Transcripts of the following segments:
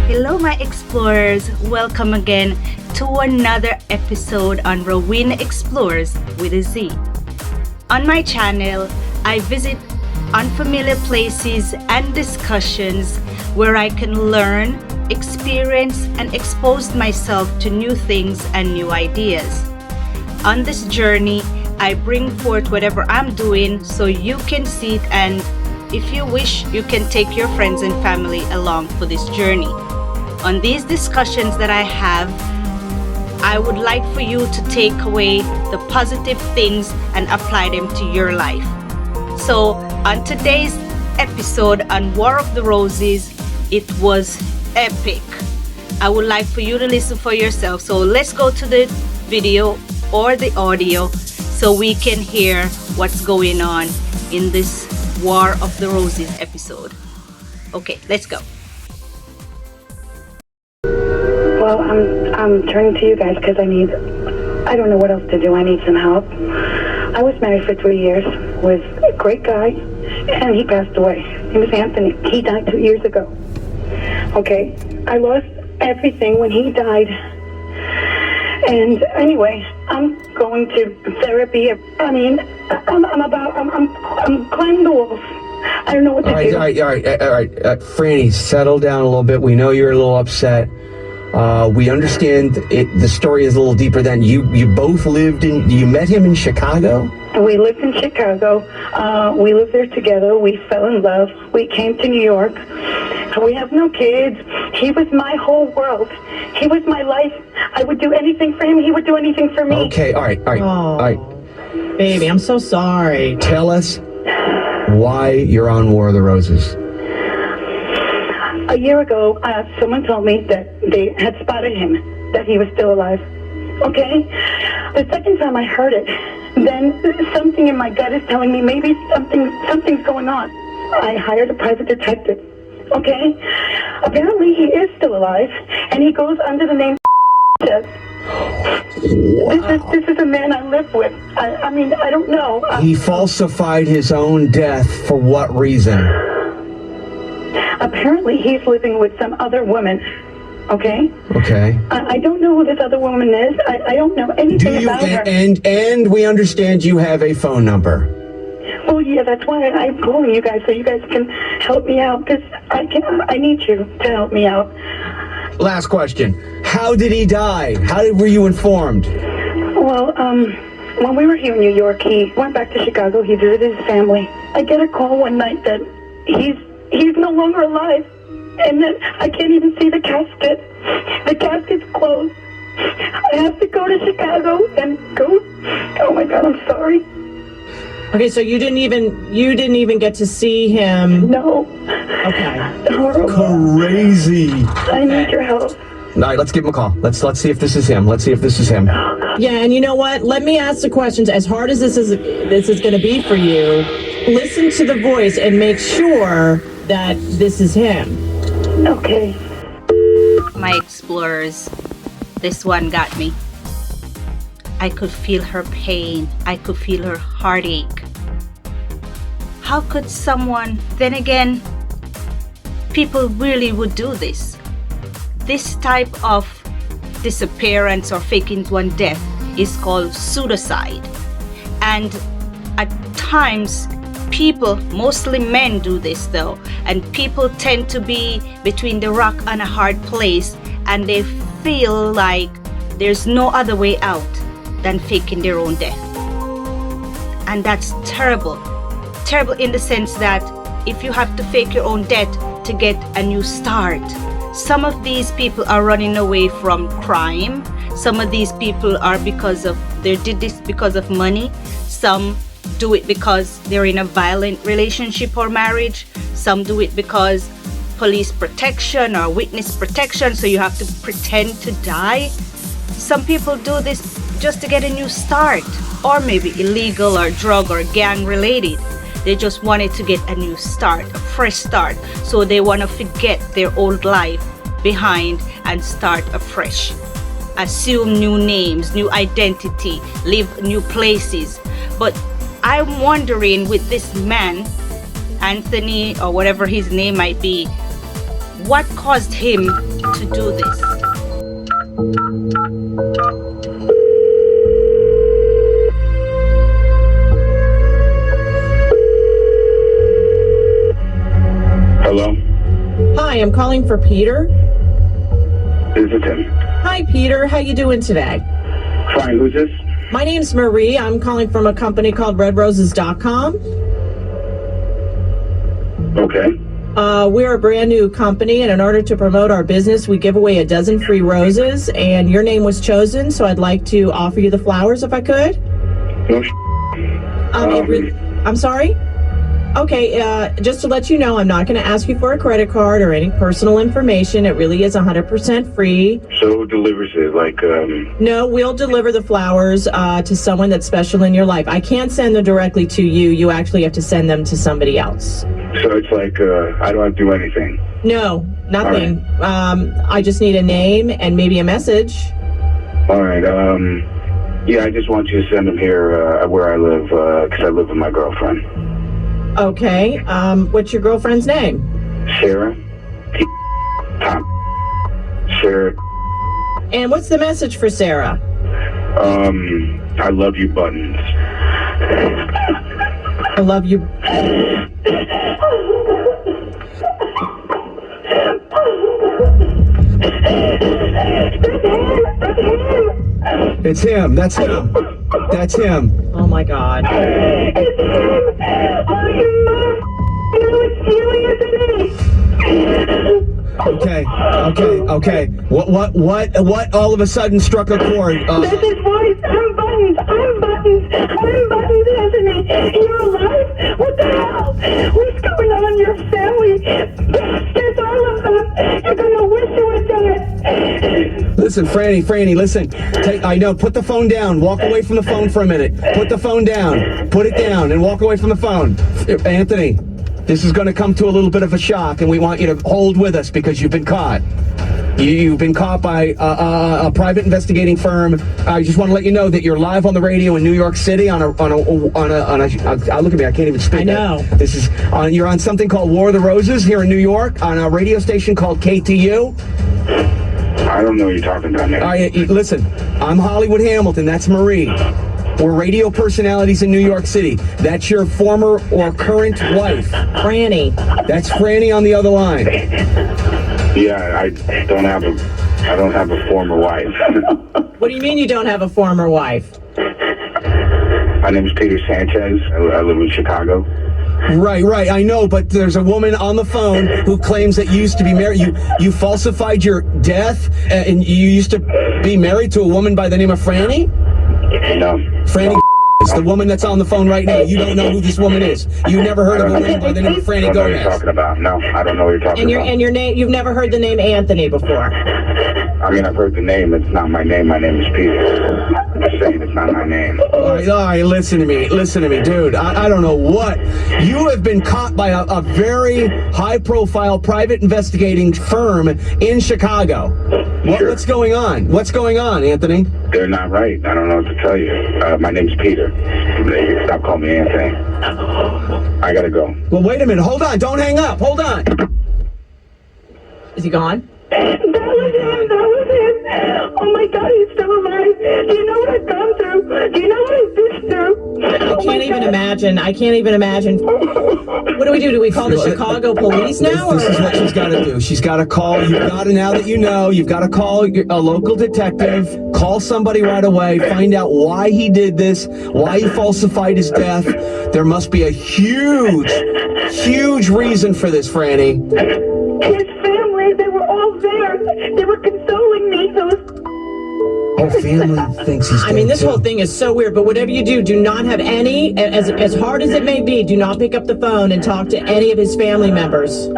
Hello, my explorers. Welcome again to another episode on Rowena Explorez with a Z. On my channel, I visit unfamiliar places and discussions where I can learn, experience, and expose myself to new things and new ideas. On this journey, I bring forth whatever I'm doing so you can see it, and if you wish, you can take your friends and family along for this journey. On these discussions that I have, I would like for you to take away the positive things and apply them to your life. So on today's episode on War of the Roses, it was epic. I would like for you to listen for yourself. So let's go to the video or the audio so we can hear what's going on in this War of the Roses episode. Okay, let's go. Well, I'm turning to you guys because I don't know what else to do. I need some help. I was married for 3 years with a great guy, and he passed away. His name was Anthony. He died 2 years ago. Okay, I lost everything when he died. And anyway, I'm going to therapy. I mean, I'm climbing the walls. I don't know what to do. All right. Franny, settle down a little bit. We know you're a little upset. We understand the story is a little deeper than you both you met him in Chicago? We lived in Chicago. We lived there together. We fell in love. We came to New York. We have no kids. He was my whole world. He was my life. I would do anything for him. He would do anything for me. Okay, all right. Baby, I'm so sorry. Tell us why you're on War of the Roses. A year ago, someone told me that they had spotted him, that he was still alive. Okay? The second time I heard it, then something in my gut is telling me maybe something's going on. I hired a private detective. Okay? Apparently he is still alive, and he goes under the name Wow. This is a man I live with. I mean, I don't know. He falsified his own death for what reason? Apparently he's living with some other woman. Okay? Okay. I don't know who this other woman is. I don't know anything about her. And we understand you have a phone number. Well, yeah, that's why I'm calling you guys, so you guys can help me out, because I need you to help me out. Last question. How did he die? Were you informed? Well, when we were here in New York, he went back to Chicago. He visited his family. I get a call one night that he's no longer alive, and then I can't even see the casket. The casket's closed. I have to go to Chicago and go. Oh my God, I'm sorry. Okay, so you didn't even get to see him. No. Okay. Horrible. Crazy. I need your help. All right, let's give him a call. Let's see if this is him. Yeah, and you know what? Let me ask the questions. As hard as this is going to be for you, listen to the voice and make sure that this is him. Okay. My explorers, this one got me. I could feel her pain. I could feel her heartache. How could someone, then again, people really would do this? This type of disappearance or faking one's death is called pseudocide. And at times, people, mostly men, do this though. And people tend to be between the rock and a hard place, and they feel like there's no other way out than faking their own death. And that's terrible. Terrible in the sense that if you have to fake your own death to get a new start. Some of these people are running away from crime. Some of these people are they did this because of money. Some do it because they're in a violent relationship or marriage. Some do it because police protection or witness protection, so you have to pretend to die. Some people do this just to get a new start, or maybe illegal or drug or gang related. They just wanted to get a new start, a fresh start. So they want to forget their old life behind and start afresh. Assume new names, new identity, live new places. But I'm wondering with this man, Anthony, or whatever his name might be, what caused him to do this? Hello? Hi, I'm calling for Peter. This is him. Hi, Peter. How you doing today? Fine, who's this? My name's Marie. I'm calling from a company called redroses.com. Okay. We're a brand new company, and in order to promote our business, we give away a dozen free roses, and your name was chosen, so I'd like to offer you the flowers if I could. No I'm sorry? Okay, just to let you know, I'm not going to ask you for a credit card or any personal information. It really is 100% free. So who delivers it? No, we'll deliver the flowers to someone that's special in your life. I can't send them directly to you. You actually have to send them to somebody else. So it's I don't have to do anything. No, nothing. I just need a name and maybe a message. All right, yeah, I just want you to send them here where I live, because I live with my girlfriend. Okay, what's your girlfriend's name? Sarah. Tom. Sarah. And what's the message for Sarah? I love you buttons. I love you. It's him. That's him. That's him. Oh my God. Okay. What all of a sudden struck a chord? This is voice. I'm buttons, Anthony. You're alive? What the hell? What's going on in your family? Bastards, all of them. You're gonna wish you were dead. Listen, Franny, listen. I know, put the phone down. Walk away from the phone for a minute. Put the phone down. Put it down and walk away from the phone. Anthony, this is going to come to a little bit of a shock, and we want you to hold with us because you've been caught. You've been caught by a private investigating firm. I just want to let you know that you're live on the radio in New York City on a look at me, I can't even speak. I know. This is you're on something called War of the Roses here in New York on a radio station called KTU. I don't know what you're talking about, man. Listen, I'm Hollywood Hamilton. That's Marie. We're radio personalities in New York City. That's your former or current wife. Franny. That's Franny on the other line. Yeah, I don't have a former wife. What do you mean you don't have a former wife? My name is Peter Sanchez. I live in Chicago. Right. I know, but there's a woman on the phone who claims that you used to be married. You falsified your death, and you used to be married to a woman by the name of Franny? No. Franny is the woman that's on the phone right now. You don't know who this woman is. You never heard of a woman by the name of Franny I don't know what you're Gomez. talking about. No, I don't know what you're talking about. And your name, you've never heard the name Anthony before? I mean, I've heard the name. It's not my name. My name is Peter. I'm just saying it's not my name. All right, listen to me, dude. I don't know what. You have been caught by a very high-profile private investigating firm in Chicago. Sure. What's going on? What's going on, Anthony? They're not right. I don't know what to tell you. My name's Peter. Stop calling me Anthony. I gotta go. Well, wait a minute. Hold on. Don't hang up. Hold on. Is he gone? That was him. Oh my God, he's still alive. Do you know what I've gone through? Do you know what I've been through? I can't even imagine. What do we do? Do we call the Chicago police now? This is what she's got to do. She's got to call. Now that you know, you've got to call a local detective. Call somebody right away. Find out why he did this. Why he falsified his death. There must be a huge reason for this, Franny. His family, they were all there. They were consoling me. Whole family thinks he's dead. I mean, this too. whole thing is so weird, but whatever you do not have any, as hard as it may be, do not pick up the phone and talk to any of his family members.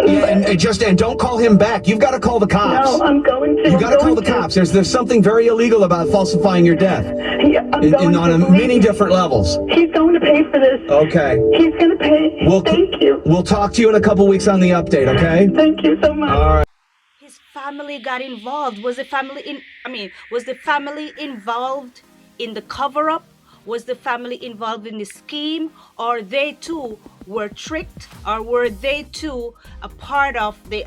Yeah, and don't call him back. You've got to call the cops. No, I'm going to. You got to call the cops. There's something very illegal about falsifying your death. Yeah, on many different levels. He's going to pay for this. Okay. He's going to pay. Thank you. We'll talk to you in a couple weeks on the update, okay? Thank you so much. All right. He his family got involved. Was the family involved in the cover-up? Was the family involved in the scheme? Or they too were tricked? Or were they too a part of the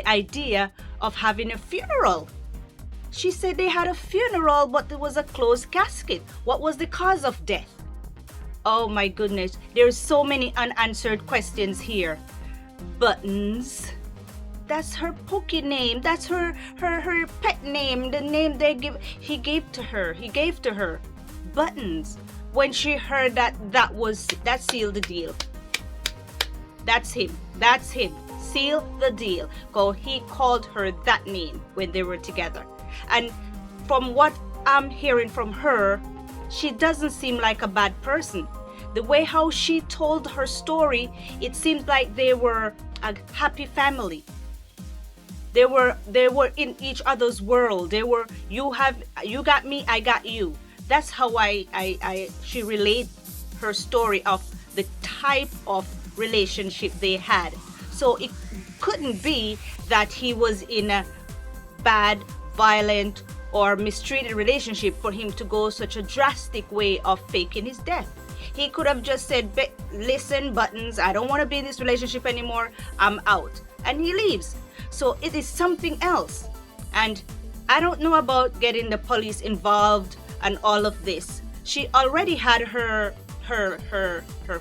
idea of having a funeral? She said they had a funeral, but there was a closed casket. What was the cause of death? Oh my goodness, there's so many unanswered questions here. Buttons, that's her pokey name. That's her pet name, the name he gave to her. Buttons. When she heard that sealed the deal. That's him. Seal the deal. He called her that name when they were together. And from what I'm hearing from her, she doesn't seem like a bad person. The way how she told her story, it seems like they were a happy family. They were in each other's world. They were, you got me, I got you. That's how she relayed her story of the type of relationship they had. So it couldn't be that he was in a bad, violent, or mistreated relationship for him to go such a drastic way of faking his death. He could have just said, listen, Buttons, I don't want to be in this relationship anymore, I'm out. And he leaves. So it is something else. And I don't know about getting the police involved and all of this. She already had her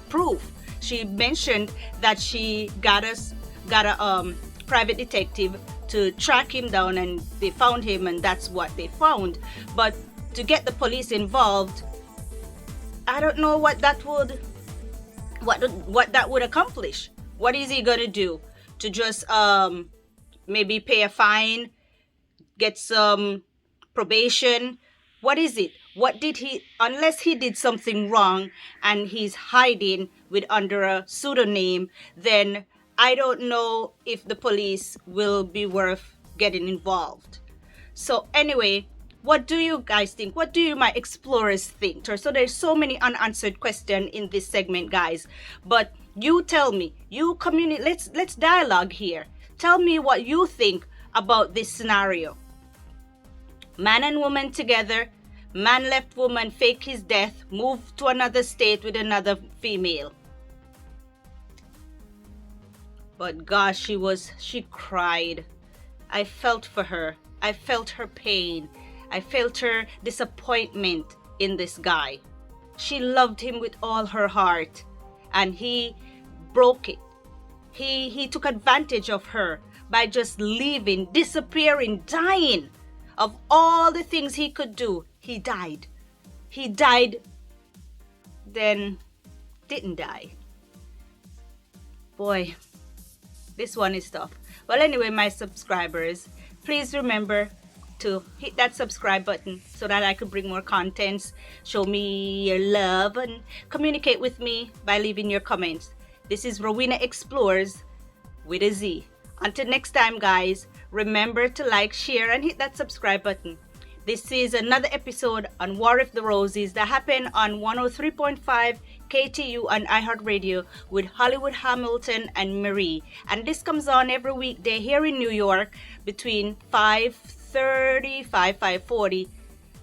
proof. She mentioned that she got a private detective to track him down, and they found him, and that's what they found. But to get the police involved, I don't know what that would accomplish. What is he gonna do? To just maybe pay a fine, get some probation? What is it? What did he, unless he did something wrong and he's hiding under a pseudonym, then I don't know if the police will be worth getting involved. So anyway, what do you guys think? What do you, my explorers, think? So there's so many unanswered questions in this segment, guys. But you tell me, you communicate, let's dialogue here. Tell me what you think about this scenario. Man and woman together, man left woman, fake his death, moved to another state with another female. But gosh, she cried. I felt for her. I felt her pain. I felt her disappointment in this guy. She loved him with all her heart, and he broke it. He took advantage of her by just leaving, disappearing, dying. Of all the things he could do, he died. He died, then didn't die. Boy, this one is tough. Well, anyway, my subscribers, please remember to hit that subscribe button so that I could bring more contents. Show me your love and communicate with me by leaving your comments. This is Rowena Explorez with a Z. Until next time, guys, remember to like, share, and hit that subscribe button. This is another episode on War of the Roses that happened on 103.5 KTU and iHeartRadio with Hollywood Hamilton and Marie. And this comes on every weekday here in New York between 5:30, 5:40.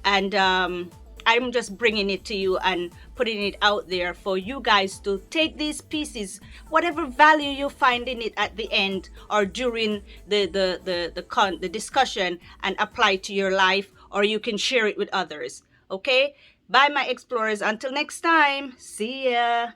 And I'm just bringing it to you and putting it out there for you guys to take these pieces, whatever value you find in it at the end or during the discussion, and apply to your life, or you can share it with others. Okay? Bye, my explorers. Until next time. See ya.